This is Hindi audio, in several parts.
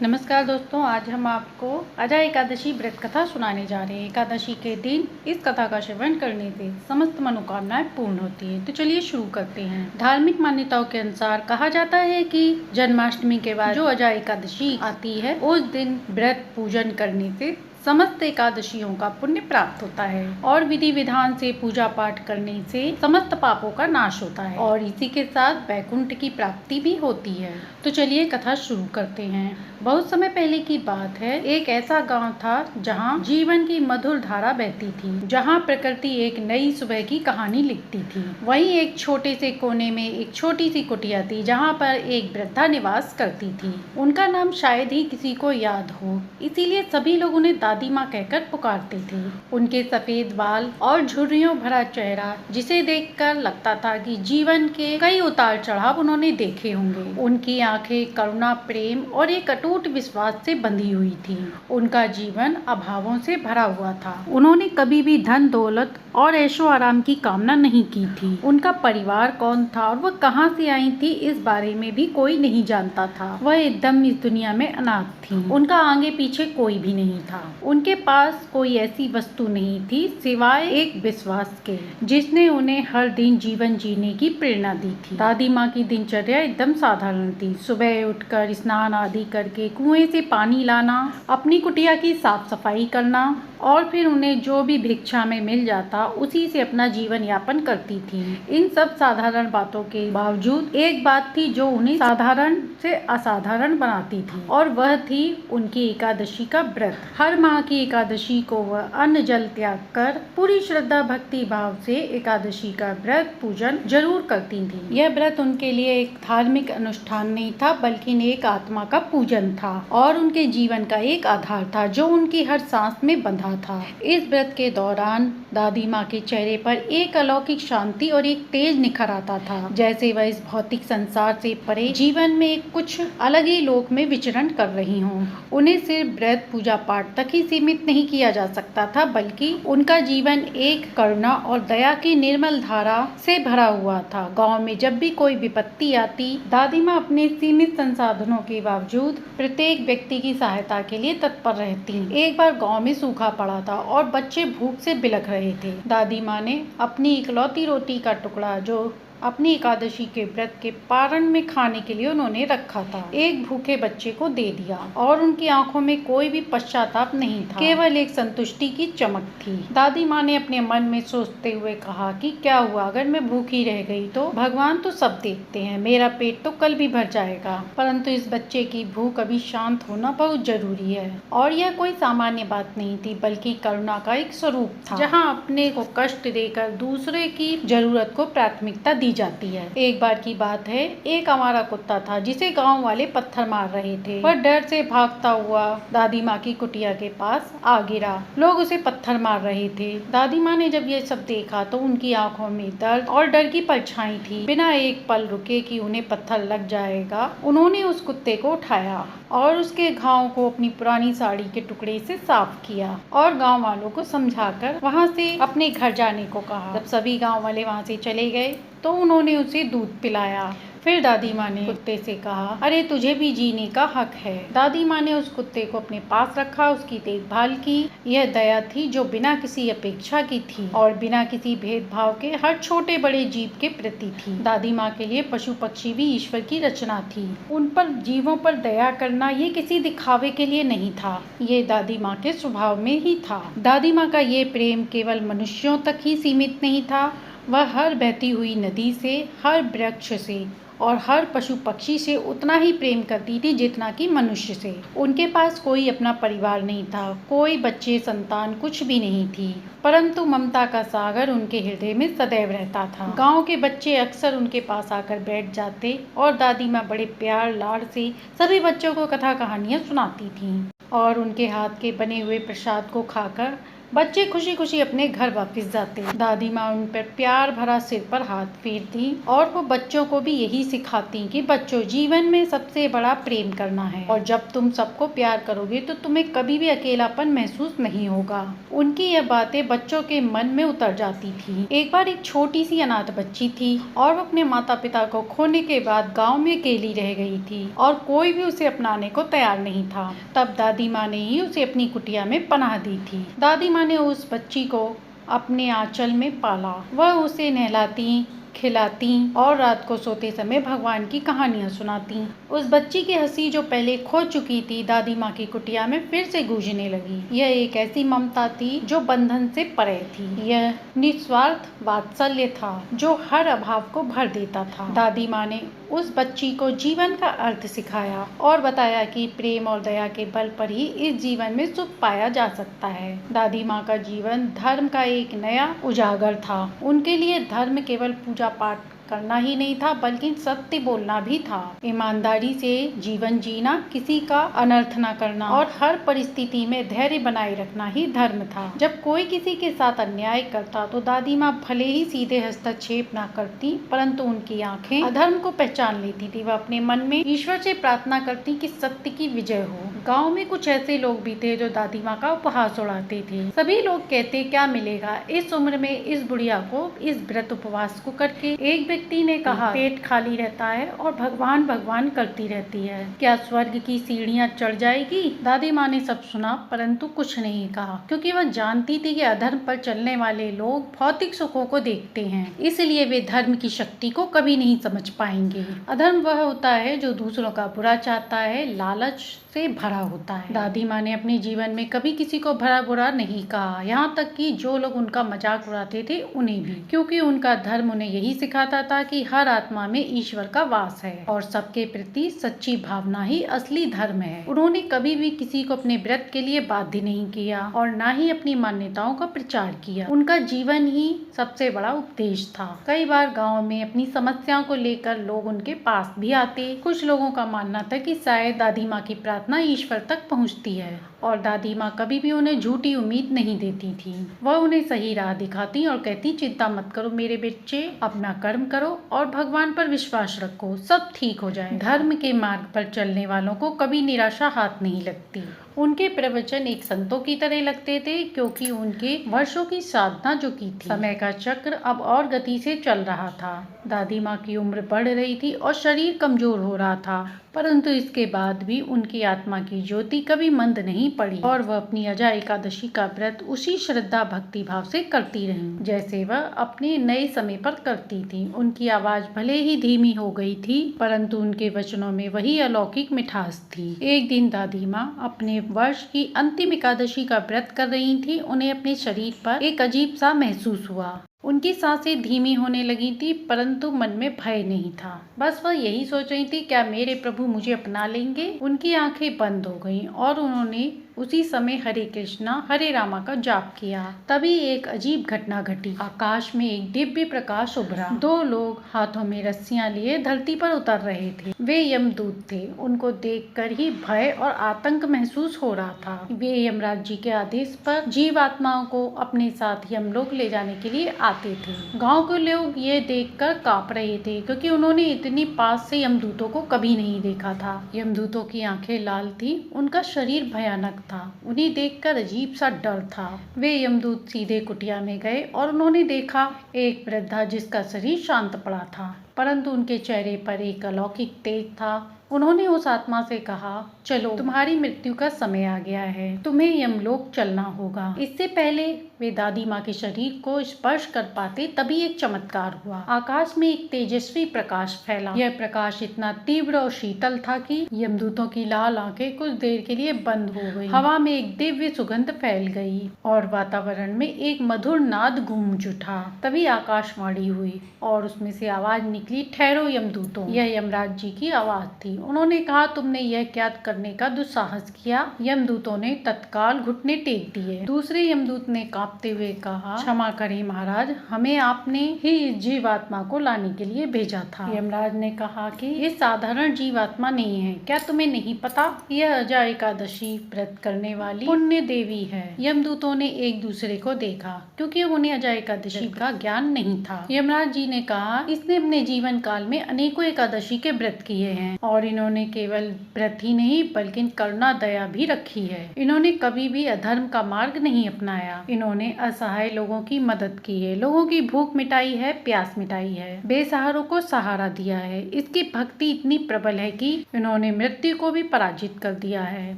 नमस्कार दोस्तों, आज हम आपको अजा एकादशी व्रत कथा सुनाने जा रहे हैं। एकादशी के दिन इस कथा का श्रवण करने से समस्त मनोकामनाएं पूर्ण होती हैं। तो चलिए शुरू करते हैं। धार्मिक मान्यताओं के अनुसार कहा जाता है कि जन्माष्टमी के बाद जो अजा एकादशी आती है उस दिन व्रत पूजन करने से समस्त एकादशियों का पुण्य प्राप्त होता है और विधि विधान से पूजा पाठ करने से समस्त पापों का नाश होता है और इसी के साथ वैकुंठ की प्राप्ति भी होती है। तो चलिए कथा शुरू करते हैं। बहुत समय पहले की बात है, एक ऐसा गांव था जहां जीवन की मधुर धारा बहती थी, जहां प्रकृति एक नई सुबह की कहानी लिखती थी। वहीं एक छोटे से कोने में एक छोटी सी कुटिया थी जहां पर एक वृद्धा निवास करती थी। उनका नाम शायद ही किसी को याद हो, इसीलिए सभी लोग उन्हें दादी माँ कहकर पुकारते थे। उनके सफेद बाल और झुर्रियों भरा चेहरा, जिसे देखकर लगता था कि जीवन के कई उतार चढ़ाव उन्होंने देखे होंगे। उनकी आंखें करुणा, प्रेम और एक अटूट विश्वास से बंधी हुई थी। उनका जीवन अभावों से भरा हुआ था। उन्होंने कभी भी धन दौलत और ऐशो आराम की कामना नहीं की थी। उनका परिवार कौन था और वह कहां से आई थी, इस बारे में भी कोई नहीं जानता था। वह एकदम इस दुनिया में अनाथ थी। उनका आगे पीछे कोई भी नहीं था। उनके पास कोई ऐसी वस्तु नहीं थी सिवाय एक विश्वास के, जिसने उन्हें हर दिन जीवन जीने की प्रेरणा दी थी। दादी माँ की दिनचर्या एकदम साधारण थी। सुबह उठकर स्नान आदि करके कुएं से पानी लाना, अपनी कुटिया की साफ सफाई करना और फिर उन्हें जो भी भिक्षा में मिल जाता उसी से अपना जीवन यापन करती थी। इन सब साधारण बातों के बावजूद एक बात थी जो उन्हें साधारण से असाधारण बनाती थी, और वह थी उनकी एकादशी का व्रत। हर माह की एकादशी को वह अन्न जल त्याग कर पूरी श्रद्धा भक्ति भाव से एकादशी का व्रत पूजन जरूर करती थी। यह व्रत उनके लिए एक धार्मिक अनुष्ठान नहीं था, बल्कि एक आत्मा का पूजन था और उनके जीवन का एक आधार था जो उनकी हर सांस में बंधा था। इस व्रत के दौरान दादी माँ के चेहरे पर एक अलौकिक शांति और एक तेज निखर आता था, जैसे वह इस भौतिक संसार से परे जीवन में कुछ अलग ही लोक में विचरण कर रही हों। उन्हें सिर्फ व्रत पूजा पाठ तक ही सीमित नहीं किया जा सकता था, बल्कि उनका जीवन एक करुणा और दया की निर्मल धारा से भरा हुआ था। गाँव में जब भी कोई विपत्ति आती, दादी माँ अपने सीमित संसाधनों के बावजूद प्रत्येक व्यक्ति की सहायता के लिए तत्पर रहती। एक बार गाँव में सूखा पड़ा था और बच्चे भूख से बिलख रहे थे। दादी माँ ने अपनी इकलौती रोटी का टुकड़ा, जो अपनी एकादशी के व्रत के पारण में खाने के लिए उन्होंने रखा था, एक भूखे बच्चे को दे दिया और उनकी आंखों में कोई भी पश्चाताप नहीं था, केवल एक संतुष्टि की चमक थी। दादी माँ ने अपने मन में सोचते हुए कहा कि क्या हुआ अगर मैं भूखी रह गई तो? भगवान तो सब देखते हैं, मेरा पेट तो कल भी भर जाएगा, परंतु इस बच्चे की भूख अभी शांत होना बहुत जरूरी है। और यह कोई सामान्य बात नहीं थी, बल्कि करुणा का एक स्वरूप था, जहाँ अपने को कष्ट देकर दूसरे की जरूरत को प्राथमिकता दी जाती है। एक बार की बात है, एक आवारा कुत्ता था जिसे गांव वाले पत्थर मार रहे थे। वह डर से भागता हुआ दादी माँ की कुटिया के पास आ गिरा। लोग उसे पत्थर मार रहे थे। दादी माँ ने जब ये सब देखा तो उनकी आंखों में दर्द और डर की परछाई थी। बिना एक पल रुके कि उन्हें पत्थर लग जाएगा, उन्होंने उस कुत्ते को उठाया और उसके घाव को अपनी पुरानी साड़ी के टुकड़े से साफ किया और गांव वालों को समझाकर वहां से अपने घर जाने को कहा। जब सभी गांव वाले वहां से चले गए तो उन्होंने उसे दूध पिलाया। फिर दादी माँ ने कुत्ते से कहा, अरे तुझे भी जीने का हक है। दादी माँ ने उस कुत्ते को अपने पास रखा, उसकी देखभाल की। यह दया थी जो बिना किसी अपेक्षा की थी और बिना किसी भेदभाव के हर छोटे बड़े जीव के प्रति थी। दादी माँ के लिए पशु पक्षी भी ईश्वर की रचना थी। उन पर, जीवों पर दया करना ये किसी दिखावे के लिए नहीं था, ये दादी माँ के स्वभाव में ही था। दादी माँ का ये प्रेम केवल मनुष्यों तक ही सीमित नहीं था, वह हर बहती हुई नदी से, हर वृक्ष से और हर पशु पक्षी से उतना ही प्रेम करती थी जितना कि मनुष्य से। उनके पास कोई अपना परिवार नहीं था, कोई बच्चे संतान कुछ भी नहीं थी, परंतु ममता का सागर उनके हृदय में सदैव रहता था। गांव के बच्चे अक्सर उनके पास आकर बैठ जाते और दादी माँ बड़े प्यार लाड़ से सभी बच्चों को कथा कहानियाँ सुनाती थीं और उनके हाथ के बने हुए प्रसाद को खाकर बच्चे खुशी खुशी अपने घर वापस जाते। दादी माँ उन पर प्यार भरा सिर पर हाथ फेरती और वो बच्चों को भी यही सिखाती कि बच्चों, जीवन में सबसे बड़ा प्रेम करना है और जब तुम सबको प्यार करोगे तो तुम्हें कभी भी अकेलापन महसूस नहीं होगा। उनकी यह बातें बच्चों के मन में उतर जाती थी। एक बार एक छोटी सी अनाथ बच्ची थी और वो अपने माता पिता को खोने के बाद गाँव में अकेली रह गई थी और कोई भी उसे अपनाने को तैयार नहीं था। तब दादी माँ ने ही उसे अपनी कुटिया में पनाह दी थी। दादी माँ ने उस बच्ची को अपने आंचल में पाला। वह उसे नहलाती, खिलाती और रात को सोते समय भगवान की कहानियां सुनाती। उस बच्ची की हंसी जो पहले खो चुकी थी, दादी माँ की कुटिया में फिर से गूंजने लगी। यह एक ऐसी ममता थी जो बंधन से परे थी। यह निस्वार्थ वात्सल्य था जो हर अभाव को भर देता था। दादी माँ ने उस बच्ची को जीवन का अर्थ सिखाया और बताया कि प्रेम और दया के बल पर ही इस जीवन में सुख पाया जा सकता है। दादी माँ का जीवन धर्म का एक नया उजागर था। उनके लिए धर्म केवल पूजा पाठ करना ही नहीं था, बल्कि सत्य बोलना भी था। ईमानदारी से जीवन जीना, किसी का अनर्थ न करना और हर परिस्थिति में धैर्य बनाए रखना ही धर्म था। जब कोई किसी के साथ अन्याय करता तो दादी माँ भले ही सीधे हस्तक्षेप न करती, परंतु उनकी आंखें अधर्म को पहचान लेती थी। वह अपने मन में ईश्वर से प्रार्थना करती कि सत्य की विजय हो। गाँव में कुछ ऐसे लोग भी थे जो दादी माँ का उपहास उड़ाते थे। सभी लोग कहते, क्या मिलेगा इस उम्र में इस बुढ़िया को इस व्रत उपवास को करके। एक व्यक्ति ने कहा, पेट खाली रहता है और भगवान भगवान करती रहती है, क्या स्वर्ग की सीढ़ियां चढ़ जाएगी। दादी माँ ने सब सुना परंतु कुछ नहीं कहा, क्योंकि वह जानती थी कि अधर्म पर चलने वाले लोग भौतिक सुखों को देखते हैं, इसलिए वे धर्म की शक्ति को कभी नहीं समझ पाएंगे। अधर्म वह होता है जो दूसरों का बुरा चाहता है, लालच से भरा होता है। दादी माँ ने अपने जीवन में कभी किसी को भरा बुरा नहीं कहा, यहाँ तक कि जो लोग उनका मजाक उड़ाते थे उन्हें भी, क्योंकि उनका धर्म उन्हें यही सिखाता था कि हर आत्मा में ईश्वर का वास है और सबके प्रति सच्ची भावना ही असली धर्म है। उन्होंने कभी भी किसी को अपने व्रत के लिए बाध्य नहीं किया और न ही अपनी मान्यताओं का प्रचार किया। उनका जीवन ही सबसे बड़ा उपदेश था। कई बार गाँव में अपनी समस्याओं को लेकर लोग उनके पास भी आते। कुछ लोगों का मानना था कि शायद दादी माँ की प्रार्थना ईश्वर तक पहुँचती है और दादी माँ कभी भी उन्हें झूठी उम्मीद नहीं देती थी। वह उन्हें सही राह दिखाती और कहती, चिंता मत करो मेरे बच्चे, अपना कर्म करो और भगवान पर विश्वास रखो, सब ठीक हो जाए। धर्म के मार्ग पर चलने वालों को कभी निराशा हाथ नहीं लगती। उनके प्रवचन एक संतों की तरह लगते थे, क्योंकि उनके वर्षों की साधना जो की थी, समय का चक्र अब और गति से चल रहा था। दादी माँ की उम्र बढ़ रही थी और शरीर कमजोर हो रहा था, परंतु इसके बाद भी उनकी आत्मा की ज्योति कभी मंद नहीं पड़ी और वह अपनी अजा एकादशी का व्रत उसी श्रद्धा भक्ति भाव से करती रही जैसे वह अपने नए समय पर करती थी। उनकी आवाज भले ही धीमी हो गई थी, परंतु उनके वचनों में वही अलौकिक मिठास थी। एक दिन दादी माँ अपने वर्ष की अंतिम एकादशी का व्रत कर रही थी। उन्हें अपने शरीर पर एक अजीब सा महसूस हुआ। उनकी सांसें धीमी होने लगी थी, परंतु मन में भय नहीं था। बस वह यही सोच रही थी, क्या मेरे प्रभु मुझे अपना लेंगे। उनकी आंखें बंद हो गईं और उन्होंने उसी समय हरे कृष्णा हरे रामा का जाप किया। तभी एक अजीब घटना घटी। आकाश में एक दिव्य प्रकाश उभरा। दो लोग हाथों में रस्सियां लिए धरती पर उतर रहे थे। वे यमदूत थे। उनको देखकर ही भय और आतंक महसूस हो रहा था। वे यमराज जी के आदेश पर जीवात्माओं को अपने साथ यमलोक ले जाने के लिए आते थे। गांव के लोग ये देखकर कांप रहे थे, क्योंकि उन्होंने इतनी पास से यमदूतों को कभी नहीं देखा था। यमदूतों की आंखें लाल थी, उनका शरीर भयानक था। उन्हें देखकर अजीब सा डर था। वे यमदूत सीधे कुटिया में गए और उन्होंने देखा एक वृद्धा जिसका शरीर शांत पड़ा था, परंतु उनके चेहरे पर एक अलौकिक तेज था। उन्होंने उस आत्मा से कहा, चलो तुम्हारी मृत्यु का समय आ गया है, तुम्हें यमलोक चलना होगा। इससे पहले वे दादी माँ के शरीर को स्पर्श कर पाते, तभी एक चमत्कार हुआ। आकाश में एक तेजस्वी प्रकाश फैला। यह प्रकाश इतना तीव्र और शीतल था कि यमदूतों की लाल आंखें कुछ देर के लिए बंद हो गई। हवा में एक दिव्य सुगंध फैल गई और वातावरण में एक मधुर नाद गूंज उठा। तभी आकाशवाणी हुई और उसमें से आवाज निकली, निकली, ठहरो यमदूतों। यह यमराज जी की आवाज थी। उन्होंने कहा, तुमने यह क्या करने का दुस्साहस किया? यमदूतों ने तत्काल घुटने टेक दिए। दूसरे यमदूत ने कांपते हुए कहा, क्षमा करें महाराज, हमें आपने ही इस जीवात्मा को लाने के लिए भेजा था। यमराज ने कहा कि ये साधारण जीवात्मा नहीं है, क्या तुम्हें नहीं पता? यह अजा एकादशी व्रत करने वाली पुण्य देवी है। यमदूतों ने एक दूसरे को देखा, क्योंकि उन्हें अजा एकादशी का ज्ञान नहीं था। यमराज जी ने कहा, इसने अपने जीवन काल में अनेकों एकादशी के व्रत किए हैं और इन्होंने केवल व्रत ही नहीं बल्कि करुणा दया भी रखी है। इन्होंने कभी भी अधर्म का मार्ग नहीं अपनाया। इन्होंने असहाय लोगों की मदद की है, लोगों की भूख मिटाई है, प्यास मिटाई है, बेसहारों को सहारा दिया है। इसकी भक्ति इतनी प्रबल है कि इन्होंने मृत्यु को भी पराजित कर दिया है।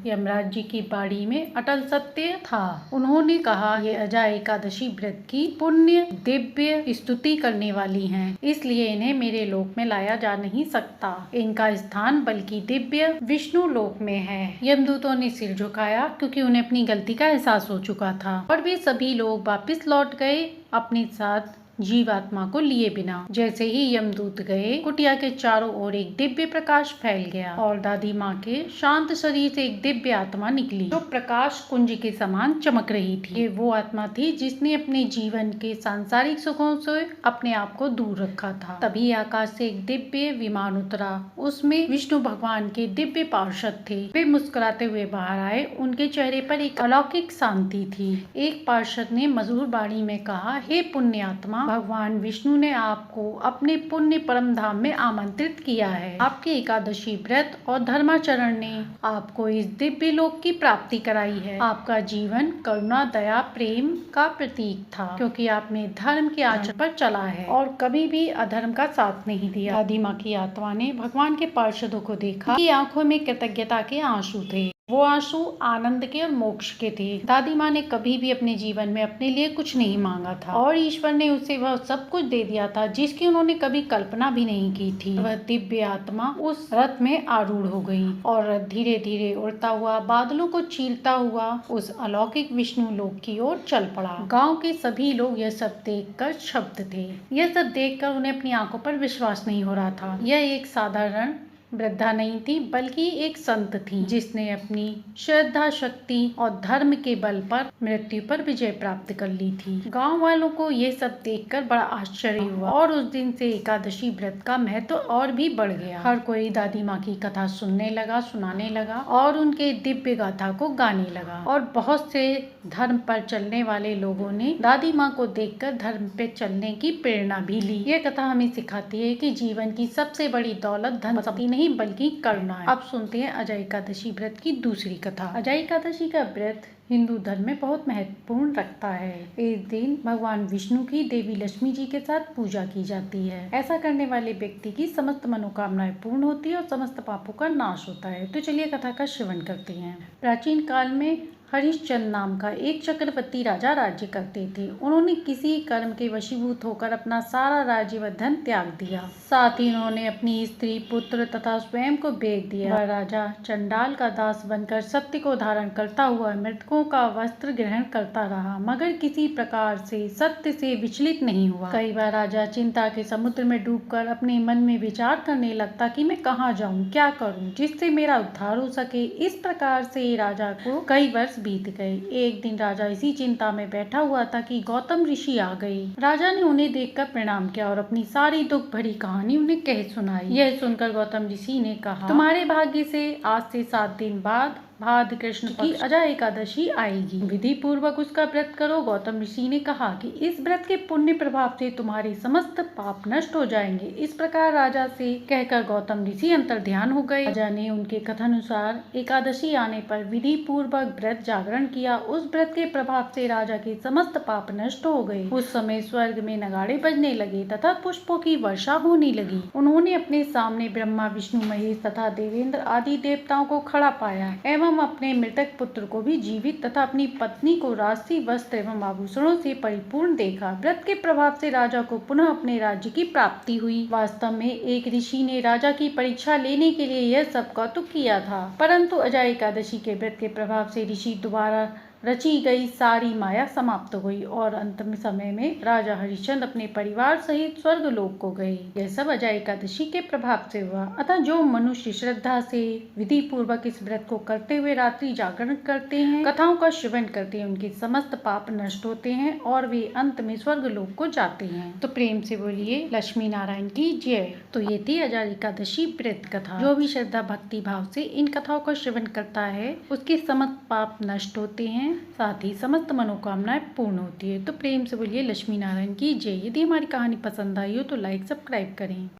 यमराज जी की बाड़ी में अटल सत्य था। उन्होंने कहा, ये अजा एकादशी व्रत की पुण्य दिव्य स्तुति करने वाली हैं, इसलिए इन्हें मेरे लोक में लाया जा नहीं सकता। इनका स्थान बल्कि दिव्य विष्णु लोक में है। यमदूतों ने सिर झुकाया, क्योंकि उन्हें अपनी गलती का एहसास हो चुका था और वे सभी लोग वापस लौट गए अपने साथ जीवात्मा को लिए बिना। जैसे ही यमदूत गए, कुटिया के चारों ओर एक दिव्य प्रकाश फैल गया और दादी माँ के शांत शरीर से एक दिव्य आत्मा निकली, जो प्रकाश कुंज के समान चमक रही थी। ये वो आत्मा थी जिसने अपने जीवन के सांसारिक सुखों से अपने आप को दूर रखा था। तभी आकाश से एक दिव्य विमान उतरा। उसमें विष्णु भगवान के दिव्य पार्षद थे। वे मुस्कुराते हुए बाहर आए। उनके चेहरे पर एक अलौकिक शांति थी। एक पार्षद ने मधुर वाणी में कहा, हे पुण्य आत्मा, भगवान विष्णु ने आपको अपने पुण्य परम धाम में आमंत्रित किया है। आपके एकादशी व्रत और धर्माचरण ने आपको इस दिव्य लोक की प्राप्ति कराई है। आपका जीवन करुणा दया प्रेम का प्रतीक था, क्योंकि आपने धर्म के आचरण पर चला है और कभी भी अधर्म का साथ नहीं दिया। दादी माँ की आत्मा ने भगवान के पार्षदों को देखा कि आंखों में कृतज्ञता के आंसू थे। वो आंसू आनंद के और मोक्ष के थे। दादी माँ ने कभी भी अपने जीवन में अपने लिए कुछ नहीं मांगा था और ईश्वर ने उसे वह सब कुछ दे दिया था जिसकी उन्होंने कभी कल्पना भी नहीं की थी। वह दिव्य आत्मा उस रथ में आरूढ़ हो गई और रथ धीरे धीरे उड़ता हुआ बादलों को चीरता हुआ उस अलौकिक विष्णु लोक की ओर चल पड़ा। गाँव के सभी लोग यह सब देखकर शब्द थे। यह सब देखकर उन्हें अपनी आंखों पर विश्वास नहीं हो रहा था। यह एक साधारण वृद्धा नहीं थी, बल्कि एक संत थी, जिसने अपनी श्रद्धा शक्ति और धर्म के बल पर मृत्यु पर विजय प्राप्त कर ली थी। गांव वालों को ये सब देखकर बड़ा आश्चर्य हुआ और उस दिन से एकादशी व्रत का महत्व और भी बढ़ गया। हर कोई दादी माँ की कथा सुनने लगा, सुनाने लगा और उनके दिव्य गाथा को गाने लगा और बहुत से धर्म पर चलने वाले लोगों ने दादी माँ को देखकर धर्म पे चलने की प्रेरणा भी ली। ये कथा हमें सिखाती है कि जीवन की सबसे बड़ी दौलत धन संपत्ति नहीं बल्कि करुणा है। अब सुनते हैं अजा एकादशी व्रत की दूसरी कथा। अजा एकादशी का व्रत हिंदू धर्म में बहुत महत्वपूर्ण रखता है। इस दिन भगवान विष्णु की देवी लक्ष्मी जी के साथ पूजा की जाती है। ऐसा करने वाले व्यक्ति की समस्त मनोकामनाएं पूर्ण होती है और समस्त पापों का नाश होता है। तो चलिए कथा का श्रवण करते हैं। प्राचीन काल में हरिश्चंद्र नाम का एक चक्रवर्ती राजा राज्य करते थे। उन्होंने किसी कर्म के वशीभूत होकर अपना सारा राज्य व धन त्याग दिया। साथ ही उन्होंने अपनी स्त्री, पुत्र तथा स्वयं को बेच दिया। वह राजा चंडाल का दास बनकर सत्य को धारण करता हुआ मृतकों का वस्त्र ग्रहण करता रहा, मगर किसी प्रकार से सत्य से विचलित नहीं हुआ। कई बार राजा चिंता के समुद्र में डूबकर अपने मन में विचार करने लगता कि मैं कहाँ जाऊँ, क्या करूँ जिससे मेरा उद्धार हो सके। इस प्रकार से राजा को कई वर्ष बीत गए। एक दिन राजा इसी चिंता में बैठा हुआ था कि गौतम ऋषि आ गए। राजा ने उन्हें देखकर प्रणाम किया और अपनी सारी दुख भरी कहानी उन्हें कह सुनाई। यह सुनकर गौतम ऋषि ने कहा, तुम्हारे भाग्य से आज से 7 दिन बाद भाद्र कृष्ण की अजा एकादशी आएगी। विधि पूर्वक उसका व्रत करो। गौतम ऋषि ने कहा कि इस व्रत के पुण्य प्रभाव से तुम्हारे समस्त पाप नष्ट हो जाएंगे। इस प्रकार राजा से कहकर गौतम ऋषि अंतर्ध्यान हो गए। राजा ने उनके कथनानुसार एकादशी आने पर विधि पूर्वक व्रत जागरण किया। उस व्रत के प्रभाव से राजा के समस्त पाप नष्ट हो गए। उस समय स्वर्ग में नगाड़े बजने लगे तथा पुष्पों की वर्षा होने लगी। उन्होंने अपने सामने ब्रह्मा, विष्णु, महेश तथा देवेंद्र आदि देवताओं को खड़ा पाया एवं अपने मृतक पुत्र को भी जीवित तथा अपनी पत्नी को राशि, वस्त्र एवं आभूषणों से परिपूर्ण देखा। व्रत के प्रभाव से राजा को पुनः अपने राज्य की प्राप्ति हुई। वास्तव में एक ऋषि ने राजा की परीक्षा लेने के लिए यह सब कौतुक किया था, परंतु अजा एकादशी के व्रत के प्रभाव से ऋषि दोबारा रची गई सारी माया समाप्त हुई और अंतिम समय में राजा हरिश्चंद्र अपने परिवार सहित स्वर्ग लोक को गए। यह सब अजय एकादशी के प्रभाव से हुआ। अतः जो मनुष्य श्रद्धा से विधि पूर्वक इस व्रत को करते हुए रात्रि जागरण करते हैं, कथाओं का श्रवण करते हैं, उनके समस्त पाप नष्ट होते हैं और वे अंत में स्वर्ग लोक को जाते हैं। तो प्रेम से बोलिए लक्ष्मी नारायण की जय। तो ये थी अजय एकादशी व्रत कथा। जो भी श्रद्धा भक्ति भाव से इन कथाओं का श्रवण करता है उसके समस्त पाप नष्ट होते हैं, साथ ही समस्त मनोकामनाएं पूर्ण होती है। तो प्रेम से बोलिए लक्ष्मी नारायण की जय। यदि हमारी कहानी पसंद आई हो तो लाइक सब्सक्राइब करें।